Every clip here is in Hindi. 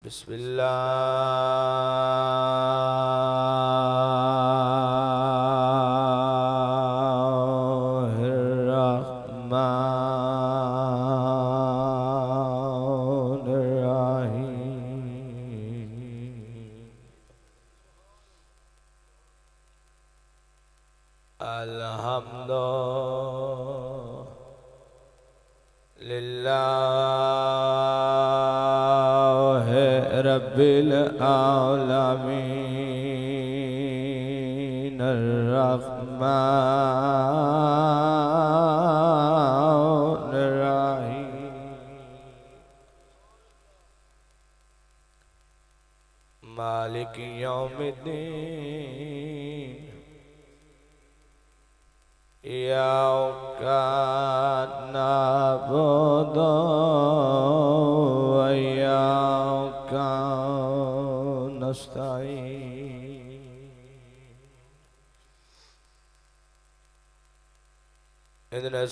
बिस्मिल्लाहिर्रहमानिर्रहीम। अल्हम्दुलिल्लाहि रब्बिल आलमीन अर्रहमानिर्रहीम मालिक यौमिद्दीन इय्याका नअबुदु व इय्याका नस्तईन इहदिना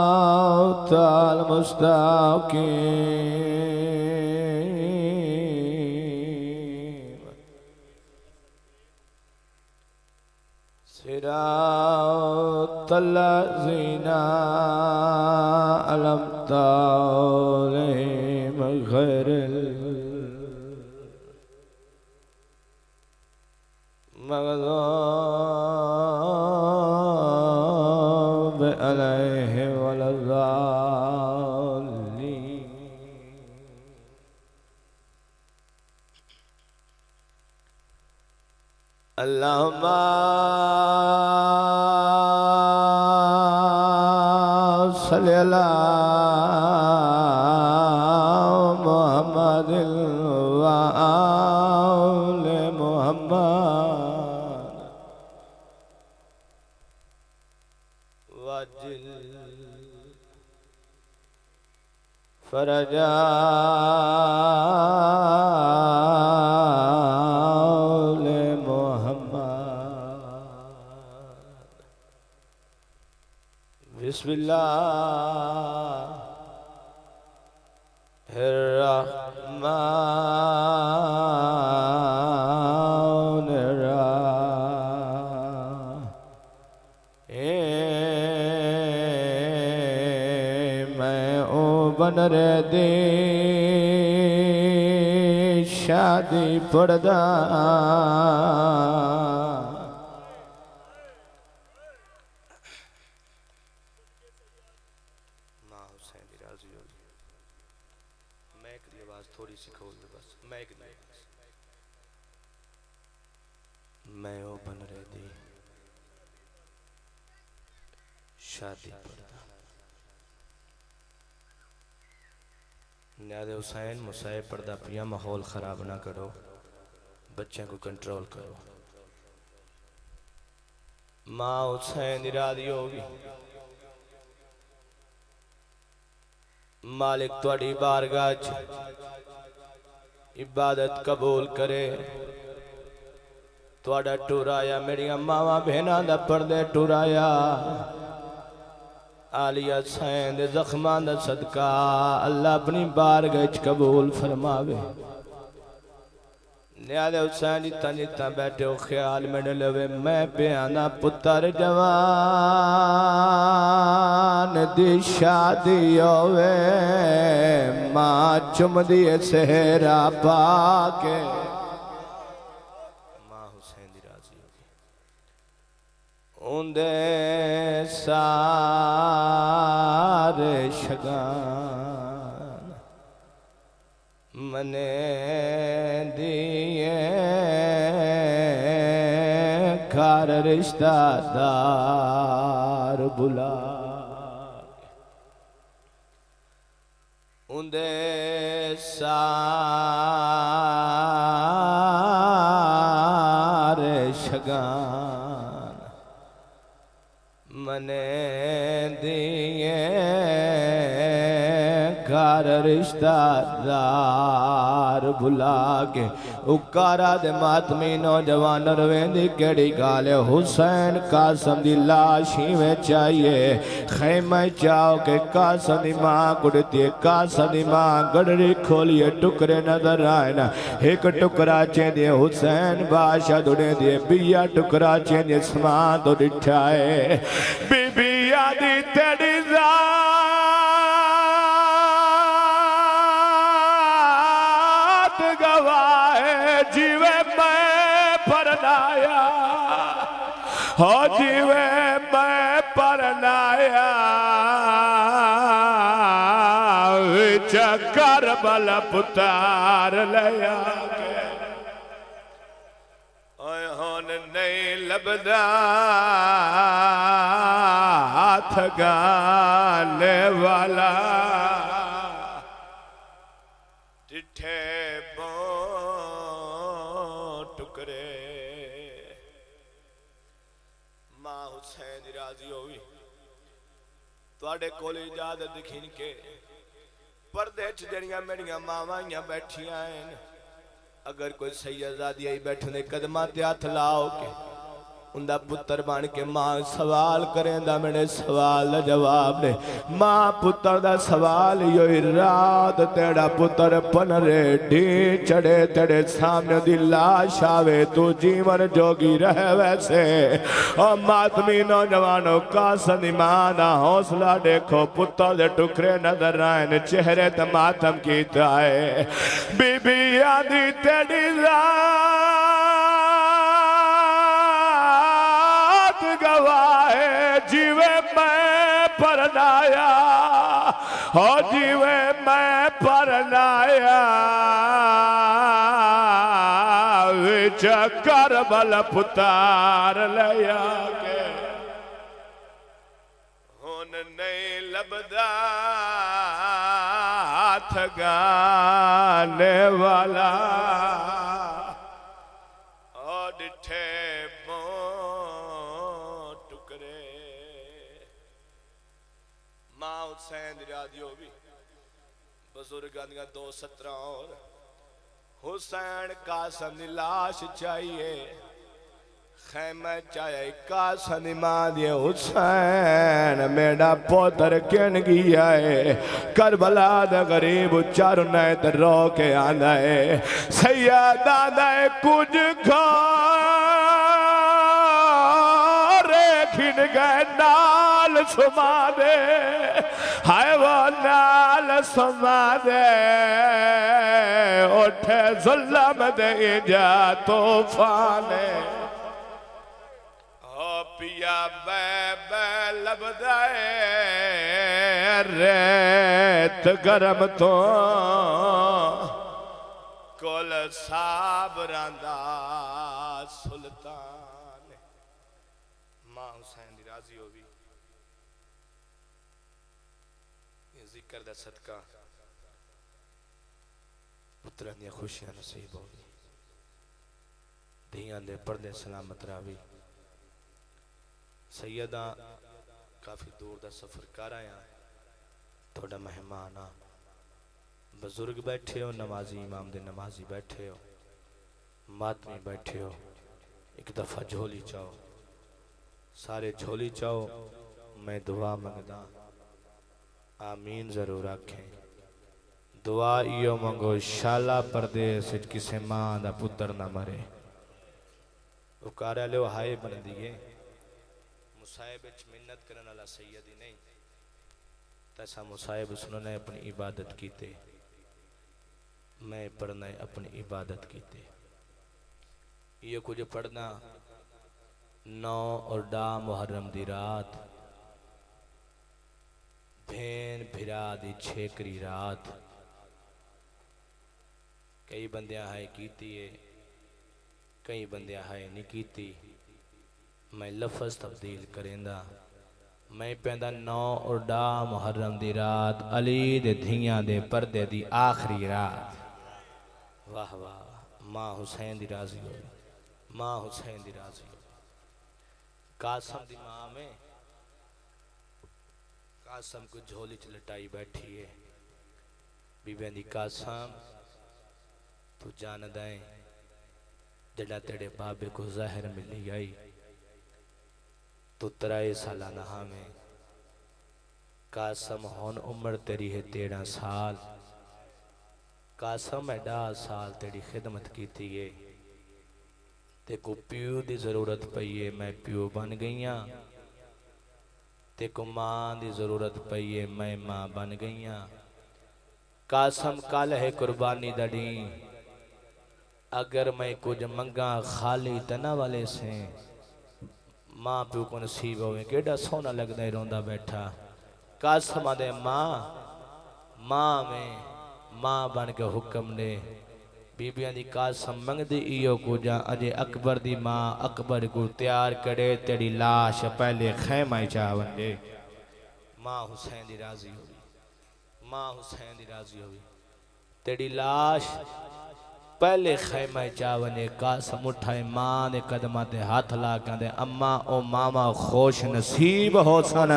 सिरातल मुस्तकीम सिरातल लज़ीना अनअमता अलैहिम गैरिल मग़ज़ूबि अलैहिम वलज़्ज़ालिन। अल्लाहुम्मा सल्लि अला मुहम्मदिन व आले मुहम्मद वजिल फरजाले मुहम्मद। बिस्मिल्लाहिर्रहमानिर्रहीम। मैं ओ बन रे दी शादी पड़दा थोड़ी सी खोल दे बस मैक नहीं मैं ओ बन रहे दी शादी पड़दा न्यादे हुसैन मुसाए पर्दा पिया माहौल खराब ना करो बच्चों को कंट्रोल करो। माँ हुसैन इरादी होगी मालिक तुहाडी बारगाह च इबादत कबूल करे। तुहाडा टुराया मेरिया मावा बहना दा पर्दे टुराया आलिया सैन दे जख्मां दा सदका अल्लाह अपनी बारगाह च कबूल फरमावे। न्यादे हुसैन जिता जिता बैठे हो ख्याल मेरे लवे मैं प्याना पुत्र जवान दी शादी होवे मां चुम दिए सेहरा पाके मां हुसैन दी राजी होगी उंदे सारे शगान मने दिए घर रिश्तेदार बुला उंदे सारे शगान मने दिए घर यार रिश्तेदार बुला के उकारा दे मातमी नौजवान रवेंदी केड़ी गाल हुसैन कासम दी लाश में चाहिए खैमा चाओ के कासम दी मां कुड़ती कासम दी मां गड़री खोलिए टुकड़े नजर आए ना एक टुकड़ा चेंदे हुसैन बादशाह दुड़े दे बिया टुकड़ा चेंदे समा तो दिठाए बीबी आदि तेरी जात गवाए जीवे मैं परनाया हो जीवे मैं परनाया चक्कर बल पुतार लया होन नहीं लबदा हाथ गाने वाला डिठे बो टुकड़े मां हुसैन राजी होगी तुहाडे कोल इजाजत दिखीन के पर्दे च जड़ियां मेरियां मावां बैठियां हैं अगर कोई सैयदादी आई बैठने कदमां ते हथ लाओ के उनका पुत्र बन के मां सवाल करेंदा मेरे सवाल का जवाब ने मां पुत्र का सवाल यो रात तेरा पुत्र पनरे ढी चढ़े तेरे सामने दी लाश आवे तू जीवन जोगी रहे वैसे और मातमी नौजवानों का सनिमाना हौसला देखो पुत्र दे टुकड़े नजर आए चेहरे ते मातम कीता है बीबी आदि तेरी गवाए जीवे मैं परनाया हो जीवे मैं परनाया चक्कर बल पुतार लया के हुन नहीं लबदा हाथ गाने वाला और डिठे हुसैन राजी होगी बुजुर्ग दो 17 और हुसैन कासम की लाश चाहिए खैमा चाहिए कासम मां दिए हुसैन मेरा पुत्र किन गया है करबला दा गरीब चार नैत रो के आंदा है सैयदा दा कुछ खिन गए नाल सुमा दे हाय वो नाल सुमा दे उठे जुल्म दे जा तूफान हो पिया बे लबदा रेत गरम तो कोल साबरां दा सुल्तान मां हुसैन दी राजी होगी जिक्र दा सदका पुत्रां दी खुशियां नसीब होगी धियां दे पर्दे सलामत रावी सैयदा काफी दूर दा सफर कर आया थोड़ा मेहमान आ बुजुर्ग बैठे हो नमाजी इमाम दे नमाजी बैठे हो मातमी बैठे हो एक दफा झोली चाओ सारे झोली चाओ मैं दुआ मंगदा आमीन जरूर आखें दुआ इो मंगो शाला परदेस किसे मां दा पुत्र ना मरे उकारा लो हाय बन दिए मुसाहिब मिन्नत करने वाला सैयदी नहीं तैसा मुसाहिब सुनने अपनी इबादत कीते मैं पढ़ना अपनी इबादत कीते ये कुछ पढ़ना 9 और डा मुहर्रम दी रात भेन भिरा दी छेकरी रात कई बंदियां है कीती है कई बंदियां है नहीं कीती मैं लफज तब्दील करेंदा मैं पैदा 9 और डा मुहर्रम दी रात अली दे धियां दे पर्दे दी आखिरी रात वाह वाह मां हुसैन दी राजी हो मां हुसैन दी राजी हो कासम दी मां में कासम को झोली च लटाई बैठी है बीबियां दी कासम तू जानदा है जड़ा तेरे बाबे को जहर मिली गई तू 3 साल नहा में कासम हुन उम्र तेरी है 13 साल कासम है 10 साल तेरी खिदमत की थी है ते को प्यो की जरूरत पई है मैं प्यो बन गई हाँ ते को मां की जरूरत पई है मैं मां बन गई हाँ कासम कल है कुर्बानी दा दी अगर मैं कुछ मंगा खाली तना वाले से मां प्यो को नसीब होवे केड़ा सोना लगदा है रोंदा बैठा कासम दे मां में मां बन के हुक्म दे बीबियां दी कासम मंगदी इयो कुजा अजे अकबर दी मां अकबर को तैयार करे तेरी लाश पहले खैमा चा वंडे मां हुसैन दी राजी होगी मां हुसैन दी राजी होगी तेरी लाश पहले खैमा चावने कासम उठाए मां ने कदमा ते हाथ ला कहंदे अम्मा ओ मामा खुश नसीब हो सन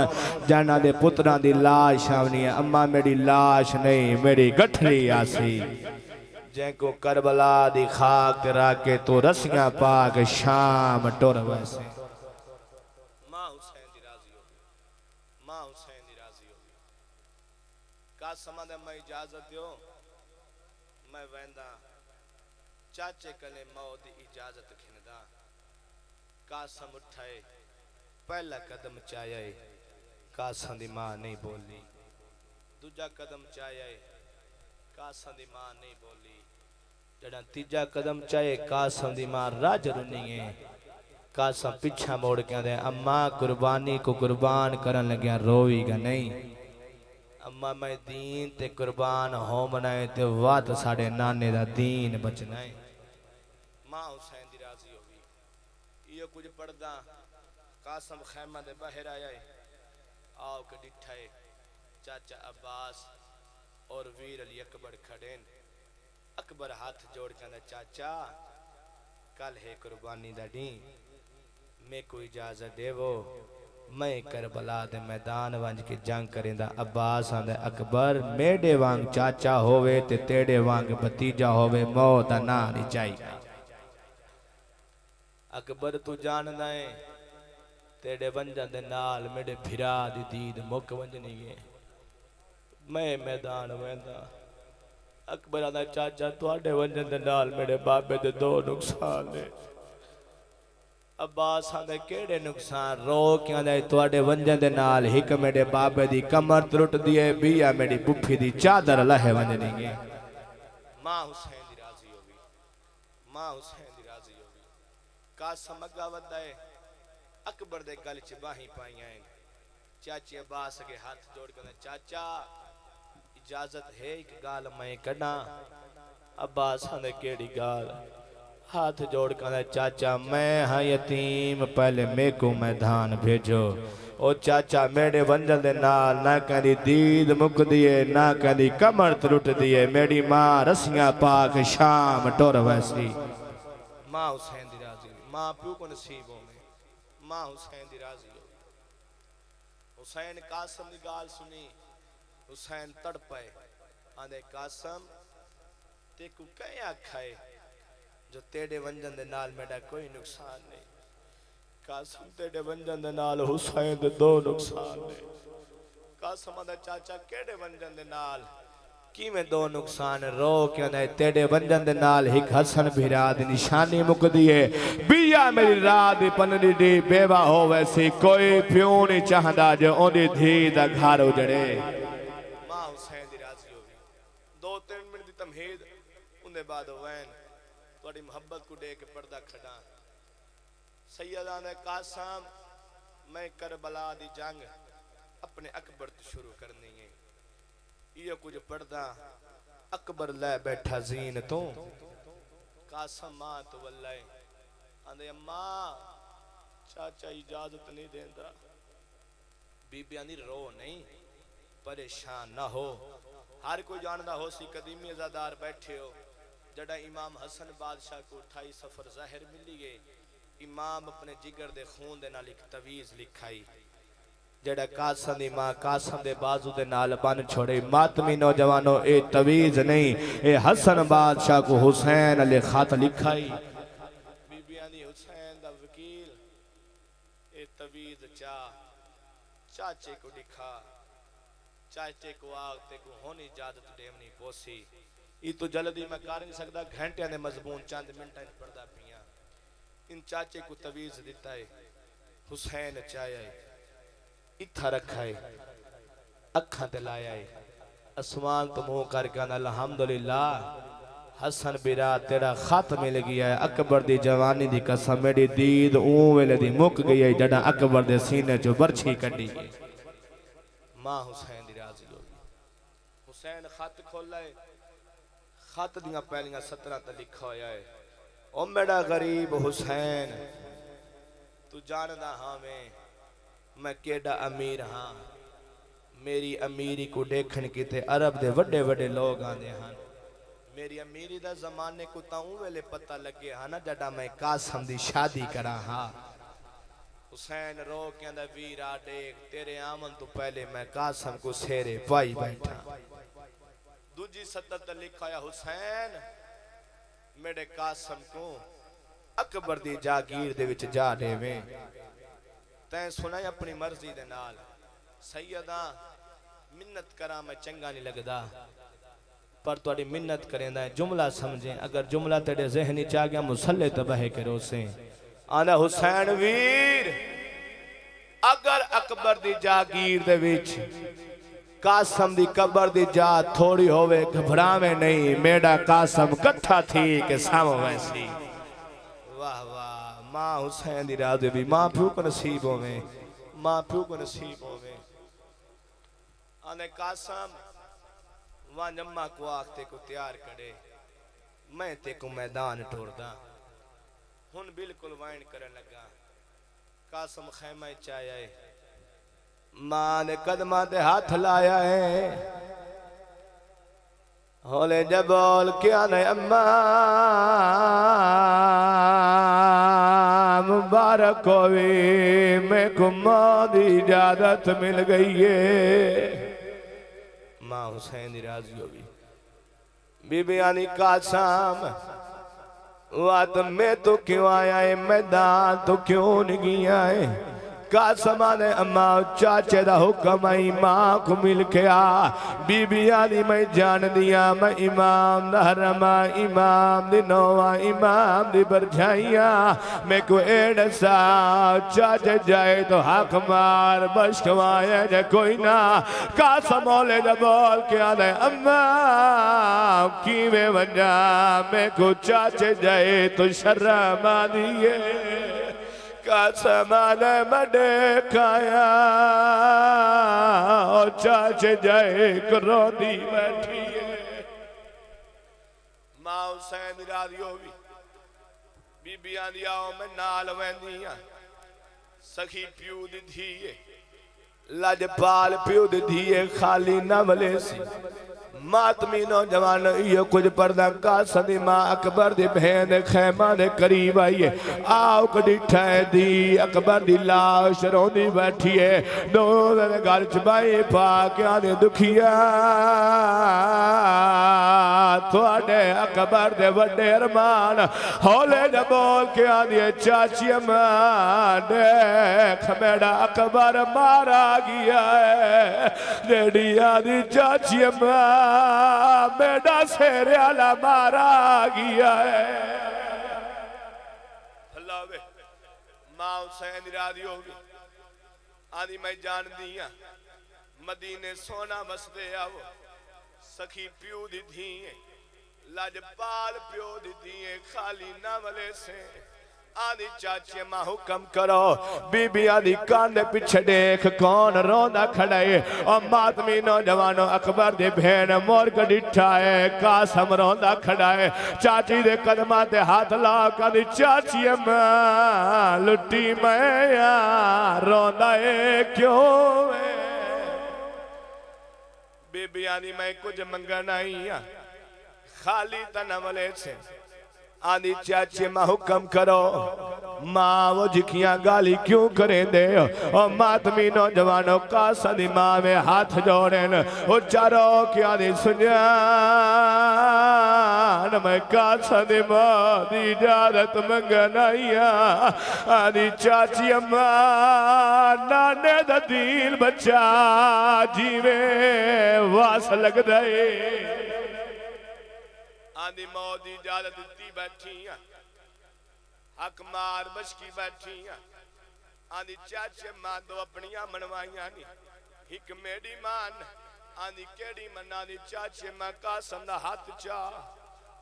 जाना दे पुत्रा दी लाश आवनी है अम्मा मेरी लाश नहीं मेरी गठरी आसी जैको करबला दी खाक राके तो रसियां पाक शाम टुर वैसे मां हुसैन दी राजी होगी मां हुसैन दी राजी होगी कासम दे मैं इजाजत दियो मैं वेंदा चाचे कने मौत की इजाजत खिंदा कासम उठाए पहला कदम चाहे कासम दी मां नहीं बोली दूजा कदम चाहे कासम दी मां नहीं बोली जड़ा तीजा कदम चाहे कासम दी मां राज रुनी है कासम पिछा मोड़ के आंदे अम्मा कुर्बानी को कुर्बान करन लग्या रोवीगा नहीं अम्मा मैं दीन ते कुर्बान हो मनाए ते वात साढ़े नाने दा दीन बचना है मां हुसैन दी राजी होगी यो कुछ पढ़दा कासम खैमा दे बाहर आया है आओ के डिठा है चाचा अब्बास और वीर अली अकबर खड़े अकबर हाथ जोड़ के चाचा कल है कुर्बानी दा दी मैं कोई इजाजत देवो मैं करबला दे मैदान वंज के जंग करेंदा अब्बास आंदा अकबर मेरे वांग चाचा होवे ते तेरे वांग भतीजा होवे मौत दा ना नहीं चाहिए अकबर तू जानदा है तेरे वंजन दे नाल मेरे फिरा दी दीद मुक वंजनी है मैं मैदान वेंदा अकबर आंदा चाचा तुहाडे वंजन दे नाल मेरे बाबे दे 2 नुकसान ने अब्बास आंदे केड़े नुकसान रो के आंदे तुहाडे वंजन दे नाल हिक मेरे बाबे दी कमर त्रुट दी है बिया मेरी बुफी दी चादर लहे वंजनी है मां हुसैन दी राजी होगी मां हुसैन दी राजी होगी कासम अगा वदा है अकबर दे गल च बाही पाईयां चाची अब्बास के हाथ जोड़ के चाचा इजाजत है एक गाल मैं कढ़ा अब्बास आंदे केड़ी गाल हाथ जोड़ कर चाचा मैं हाँ यतीम पहले मेरे को मैदान भेजो ओ चाचा मेरे वंजन दे नाल ना कदी दीद मुक दिए ना कदी कमर त्रुट दिए मेरी मां रसियां पाक शाम टुर वैसी मां हुसैन दी राजी मां प्यो को नसीब हो मां हुसैन दी राजी हो हुसैन कासम दी गाल सुनी हुसैन तड़पे आंदे कासम ते को कह आखाए जो तेरे वंजन दे नाल मेरा कोई नुकसान नहीं कासम तेरे वंजन दे नाल हुसैन दे 2 नुकसान ने कासम दा चाचा केड़े वंजन दे नाल किवें 2 नुकसान रो क्यों नहीं तेरे वंजन दे नाल हिक हसन भिरा दी निशानी मुकदी है बिया मेरी रात दी पनदी दी बेवा हो वैसी कोई प्यो नहीं चाहंदा जो ओदी धी दा घर उजड़े मां हुसैन दी राजी होगी 2-3 मिनट दी तमहीद उंदे बाद वैन थोड़ी मोहब्बत को दे के पर्दा खड़ा सैयदा ने कासम मैं करबला दी जंग अपने अकबर तो शुरू करनी है ये कुछ पर्दा अकबर ले बैठा जीन तो कासम मां तो वल्लाए आंदे अम्मा चाचा इजाजत नहीं देंदा बीबियां दी रो नहीं परेशान ना हो हर कोई जानदा हो सी कदीमी अज़ादार बैठे हो जड़ा इमाम हसन बादशाह को 28 सफर जाहिर मिली है इमाम अपने जिगर दे खून दे नाल एक तवीज़ लिखाई जेड़ा कासम दी मां कासम दे बाजू दे नाल बन छोड़े। मातमी नौजवानों ए तवीज नहीं, ए हसन बादशाह को हुसैन अली खत लिखाई। बीबियां दी हुसैन दा वकील ए तवीज चाचे को दिखा, चाचे को आगते को होनी इजाजत देवनी पोसी। ई तो जल्दी मैं कर नहीं सकता, घंटे दे मजबून चंद मिनटां पढ़दा पिया। इन चाचे को तवीज दिता है, हुसैन चाया है, इत्था रखा है, अखा ते लाया है, आसमान तो मुंह करके अल्हम्दुलिल्लाह हसन बिरा तेरा खत मिल गया है। अकबर दी जवानी दी कसम मेरी दीद ऊं वेले दी मुक गई है जड़ा अकबर दे सीने चो बरछी कड्डी है। मां हुसैन दी राजी हो गई। हुसैन खत खोला है, खत दियां पहलियां सतरां ते लिखा होया है, ओ मेरा गरीब हुसैन तू जानदा हां मैं केड़ा अमीर हाँ। मेरी अमीरी को देखन किते अरब दे वड्डे वड्डे लोग आंदे हैं। मेरी अमीरी दा जमाने को ताऊं वेले पता लगे हा ना जड़ा मैं कासम दी शादी करा हाँ। हुसैन रो कहंदा वीरा देख तेरे आमन तो पहले मैं कासम को सेरे पाई बैठा। दूजी सतर ते लिखा है हुसैन मेरे कासम को अकबर दी जागीर दे विच जा देवे। तैं सुना अपनी मर्जी दे नाल सैयदा मिन्नत करा मैं चंगा नहीं लगदा, पर तुहाडी मिन्नत करेंदा है जुमला समझे। अगर जुमला तेरे ज़हनी च आ गया मुसल्ले तबाह करो से आना हुसैन वीर अगर अकबर दी जागीर दे विच कासम दी कबर दी जा थोड़ी होवे घबरावे नहीं, मेरा कासम कट्ठा थी के सामो वैसी। वाह वाह मां हुसैन दी राज़ी भी मां प्यो को नसीब होवे, मां प्यो को नसीब होवे। आने कासम वहां जम्मा को आखते को तैयार करे मैं ते को मैदान टोरदा। हुन बिल्कुल वाइन करन लगा। कासम खैमा च आया है, मां ने कदमां ते हाथ लाया है, होले जबोल क्या ने अम्मा मुबारक होवे मैं को मां दी इजाजत मिल गई है। मां हुसैन दी राजी होगी। बीबी आनी कासम वात मैं तो क्यों आया है मैदान तो क्यों नहीं गया है। कासम ने अम्मा चाचे दा हुक्म आई मां को मिल के आ। बीबी आनी मैं जान दिया मैं इमाम दा हरमा इमाम दी नौवा इमाम दी बरछाइया मैं को एड़ सा चाचे जाए तो हक मार बशकवाया जे कोई ना। कासम ओले दा बोल के आने अम्मा किवे वजा मैं को चाचे जाए तो शर्म आनी है। कासम ने मडे खाया और चाचे जाए करो दी बैठी है। मां हुसैन राजी होगी। बीबी आंदी आओ मैं नाल वैंदियां सखी प्यू दी धी लजपाल प्यू दी धी खाली न वले सी। मातमी नौजवान यो कुछ पर्दा कासम दी मां अकबर दी बहन खैमा दे करीब आई है। आओ कडिठा दी अकबर दी लाश रोंदी बैठी है। दो घर च बाई पा के आने दुखिया थोड़े अकबर दे वड्डे अरमान हौले ज बोल के आने चाची अम्मा देख मेरा अकबर मारा गया है। डेडिया दी चाची अम्मा बेटा शेरे आला मारा गया है। अल्लाह वे मां हुसैन राजी होगी। आदि मैं जान दिया मदीने सोना बसदे आओ सखी प्यू दी धी लजपाल प्यो दी धी खाली ना वले से। आदि चाची मां हुक्म करो। बीबी आदि कान दे पीछे देख कौन रोंदा खड़ा है। और मातमी नौजवानों अकबर दे बहन मोर कडिठा है कासम रोंदा खड़ा है। चाची दे कदमां ते हाथ ला कदी चाची मां लुटी मैं रोंदा है क्यों है। बीबी आदि मैं कुछ मंगना ही खाली तना वले से आंदी चाचे मां हुक्म करो मां वो जिखियां गाली क्यों करें दे और मातमी नौजवानों का सदी मां में हाथ जोड़े वो चारो क्या दी सुजान मैं का सदी मां दी इजाजत मंगनाइया आंदी चाची अम्मा नाने दा दिल बच्चा जीवे वास लग दे आंदी मौत दी इजाजत दी बैठी हक मार बशकी बैठी आंदी चाचे मां दो अपनिया मनवाइया नी एक मेरी मान आंदी केड़ी मना दी चाचे मां कासम दा हाथ चा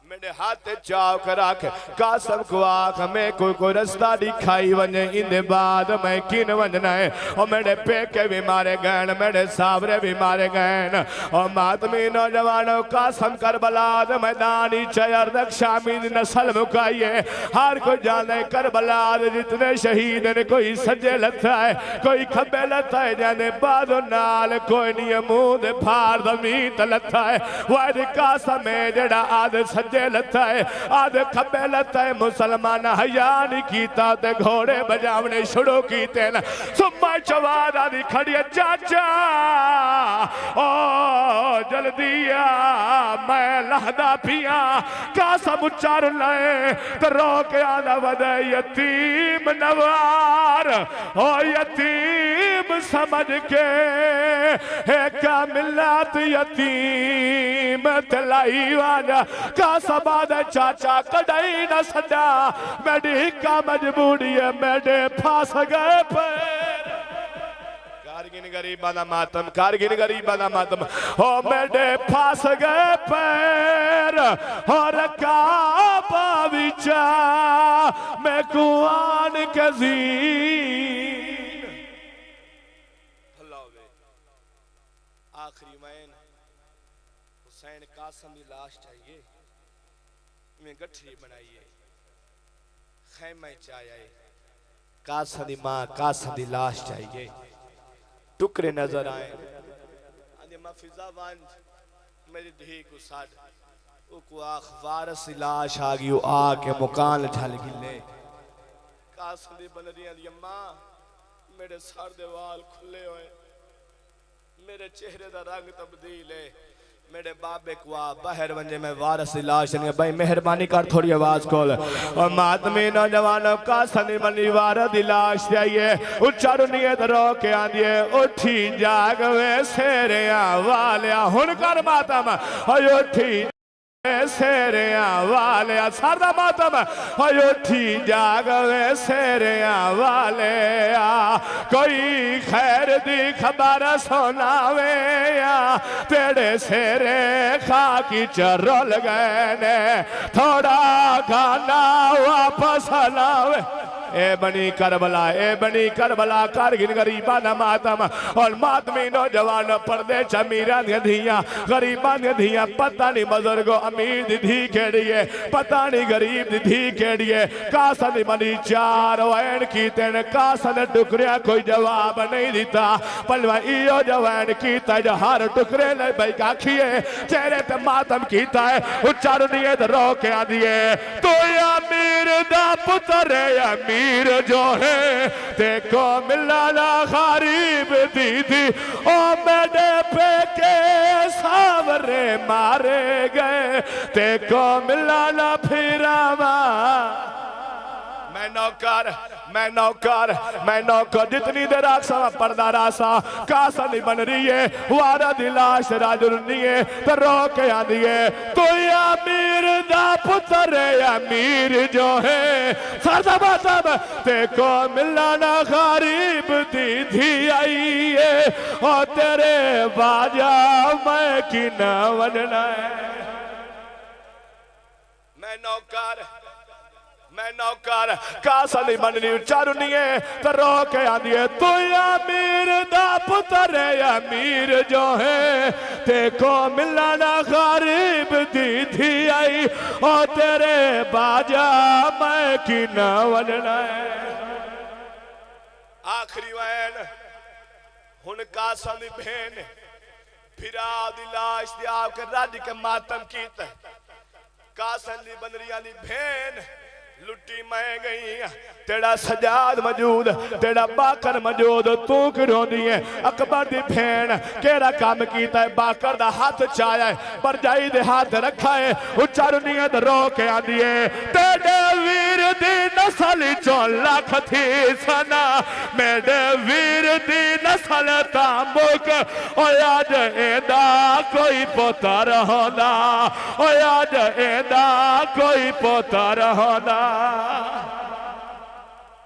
मेरे हाथ चाव करा के कासम को आख मैं कोई रास्ता दिखाई वने इंदे बाद मैं किन वजना है और मेरे पेके भी मारे गए मेरे सावरे भी मारे गए और मातमी नौजवानों कासम करबला मैदानी चयर शामी नस्ल मुकाइए हर कोई जाने करबला जितने शहीद ने कोई सज्जे लथा है कोई खब्बे लथा है जाने बादो नाल कोई नहीं मुंह दे फार जमीन लथा है वाद कासम है जड़ा आद सज्जे लथा है आदे खब्बे लथा है मुसलमान हया नहीं कीता ते घोड़े बजावने शुरू कीते न सुम्मा चवाद आदि खड़ी चाचा ओ जल्दी आ मैं लहदा पिया कासम उच्चार लाए तो रो के आदा वदे यतीम नवार ओ यतीम समझ के का मिलत यतीम तलाई वाला कासम चाचा कड़ाई न सदा मेरी का मजबूरी है मेरे फांस गए पैर कारगिन गरीबा दा मातम कारगिन गरीबा दा मातम हो मेरे फांस गए पैर और काबा विचा मैं कुआन के ज़ीन आखिरी मैन हुसैन कासम की लाश चाहिए में गठरी बनाइए खैमे चाहिए कासम दी मां कासम दी लाश चाहिए टुकड़े नजर आए आदि मफिजा वंज मेरी धी को साड ओ को आख वारस लाश आ गई ओ आके मुकान झल गिले कासम दी बनरियां दी अम्मा मेरे सर दे वाल खुले होए मेरे चेहरे दा रंग तब्दील है मेरे बाबे को बाहर वंजे में वारस लाश नहीं भाई मेहरबानी कर थोड़ी आवाज खोल और मातमी नौजवानों का सनी मनी वारस लाश चाहिए उच्चारू नियत रो के आंदिए उठी जाग वे सेरिया वालिया हुन कर मातम उठी सेरिया वाले सारा मातम उठी जाग वे सेरिया वाले कोई खैर दी खबर सुनावे तेरे सेरे खाकी चरोल गए ने थोड़ा गाना वापस लावे ए बनी करबला कारगिल गरीबा दा मातम और मातमी नौजवान पर्दे चमीरा धिया गरीबा धिया पता नहीं बुजुर्गो अमीर दी धी केड़िए पता नहीं गरीब दी धी केड़िए कासन मनी चार वैन कीते ने कासन टुकड़िया कोई जवाब नहीं दिता पलवा इो जवान कीता जो हर टुकड़े ले भाई काखिए चेहरे पे मातम कीता है उच्चार नियत रो के आदिए तो अमीर दा पुत्र अमीर जो है देखो मिलाना गरीब दीदी ओ मेरे पेके सावरे मारे गए देखो मिलाना फिरावा मैं नौकर जितनी देर आखसा पर्दा रासा कासा नहीं बन रही है वारा दिलाश राजुरनी है तो रो के आंदी है तो अमीर दा पुत्र अमीर जो है सरदा बातम देखो मिलाना गरीब दीदी आई है और तेरे बाजा मैं की न बनना है मैं नौकर कासा नहीं बननी चारुनी है तो रो के आंदी है तू अमीर दा पुत्र अमीर जो है देखो मिलाना गरीब दीदी आई और तेरे बाजा मैं की न बनना है आखिरी वैन हुन कासा दी बहन फिरा दी लाश दी आके रज के मातम कीता कासन दी बंदरिया दी भेन लुटी मैं गई तेरा सजाद मौजूद तेरा बाकर मौजूद तू क्यों दी है अकबर दी भेन केड़ा काम कीता है बाकर दा हाथ चाया है परजाई दे हाथ रखा है उच्चा रुनिया ते रो के आंदी है तेरे वीर दी नस्ल चो लख थी सना मेरे वीर दी नस्ल तामुक ओ अज एदा कोई पुत्र होना ओ अज एदा कोई पुत्र होना